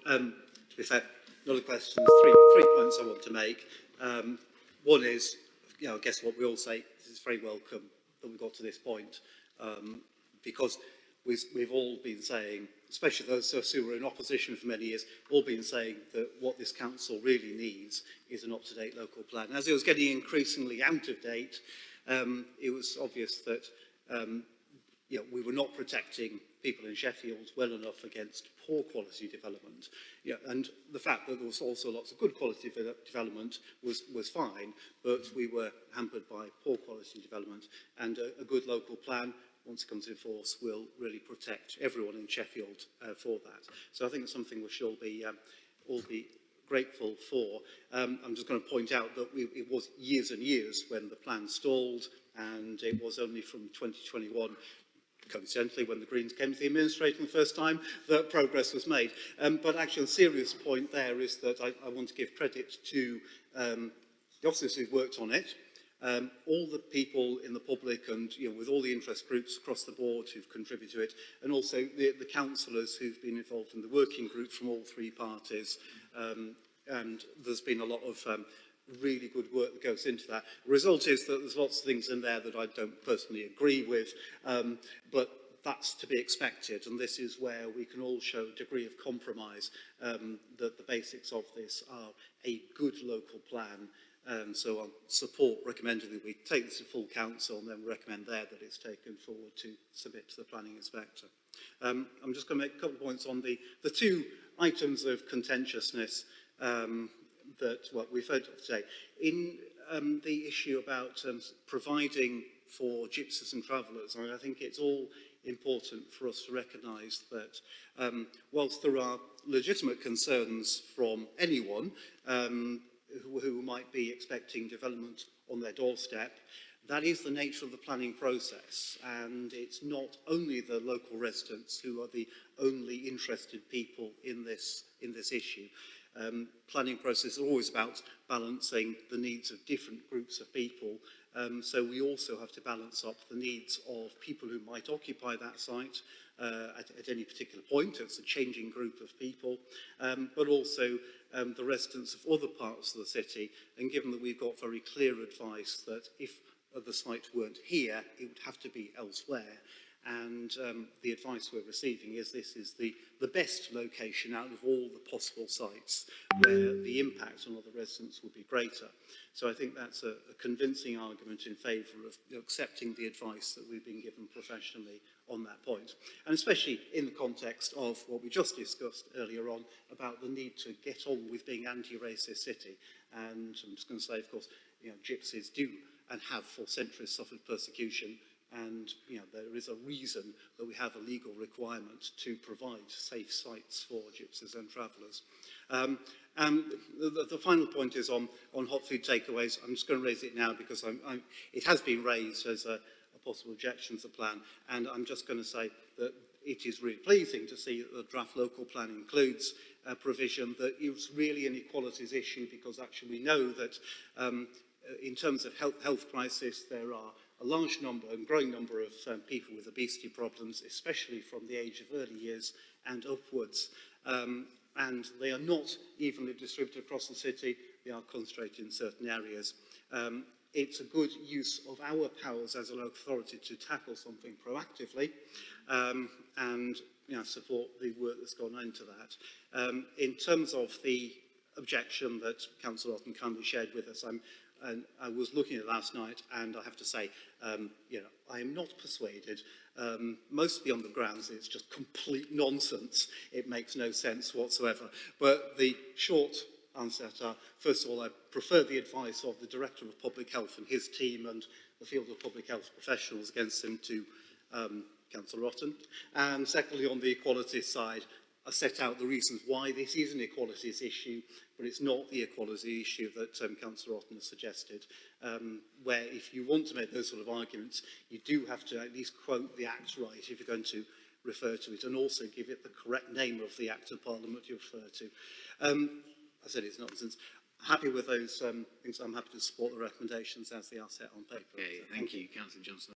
To be fair, not a question. There's three points I want to make. One is, I guess what we all say, this is very welcome that we got to this point, because we've all been saying, especially those of us who were in opposition for many years, all been saying that what this council really needs is an up-to-date local plan. As it was getting increasingly out of date, it was obvious that we were not protecting people in Sheffield well enough against poor quality development. And the fact that there was also lots of good quality development was fine, but we were hampered by poor quality development, and a good local plan, once it comes in force, will really protect everyone in Sheffield for that. So I think it's something we should all be grateful for. I'm just going to point out that it was years and years when the plan stalled, and it was only from 2021, coincidentally, when the Greens came to the administration the first time, that progress was made. But actually, the serious point there is that I want to give credit to the officers who've worked on it, all the people in the public and with all the interest groups across the board who've contributed to it, and also the councillors who've been involved in the working group from all three parties. And there's been a lot of really good work that goes into that. The result is that there's lots of things in there that I don't personally agree with, but that's to be expected, and this is where we can all show a degree of compromise, that the basics of this are a good local plan. So I'll support recommending that we take this to full council and then recommend there that it's taken forward to submit to the planning inspector. I'm just going to make a couple of points on the two items of contentiousness that we've heard of today. In the issue about providing for gypsies and travellers, I think it's all important for us to recognise that whilst there are legitimate concerns from anyone who might be expecting development on their doorstep, that is the nature of the planning process, and it's not only the local residents who are the only interested people in this issue. Planning process is always about balancing the needs of different groups of people, so we also have to balance up the needs of people who might occupy that site at any particular point. It's a changing group of people, but also the residents of other parts of the city, and given that we've got very clear advice that if the site weren't here, it would have to be elsewhere. And the advice we're receiving is this is the best location out of all the possible sites where the impact on other residents would be greater. So I think that's a convincing argument in favour of accepting the advice that we've been given professionally on that point. And especially in the context of what we just discussed earlier on about the need to get on with being anti-racist city. And I'm just going to say, of course, gypsies do and have for centuries suffered persecution. And there is a reason that we have a legal requirement to provide safe sites for gypsies and travellers. And the final point is on hot food takeaways. I'm just going to raise it now because it has been raised as a possible objection to the plan, and I'm just going to say that it is really pleasing to see that the draft local plan includes a provision that is really an equalities issue, because actually we know that in terms of health crisis, there are a large number and growing number of people with obesity problems, especially from the age of early years and upwards. And they are not evenly distributed across the city, they are concentrated in certain areas. It's a good use of our powers as a local authority to tackle something proactively, and support the work that's gone into that. In terms of the objection that Councillor Otten kindly shared with us, I was looking at it last night, and I have to say, I am not persuaded, mostly on the grounds that it's just complete nonsense. It makes no sense whatsoever. But the short answer are, first of all, I prefer the advice of the Director of Public Health and his team and the field of public health professionals against him to Councillor Otten. And secondly, on the equalities side, I set out the reasons why this is an equalities issue, but it's not the equality issue that Councillor Otten has suggested, where if you want to make those sort of arguments, you do have to at least quote the Act right if you're going to refer to it, and also give it the correct name of the Act of Parliament you refer to. I said it's nonsense. Happy with those things. I'm happy to support the recommendations as they are set on paper. Okay, thank you, Councillor Johnson.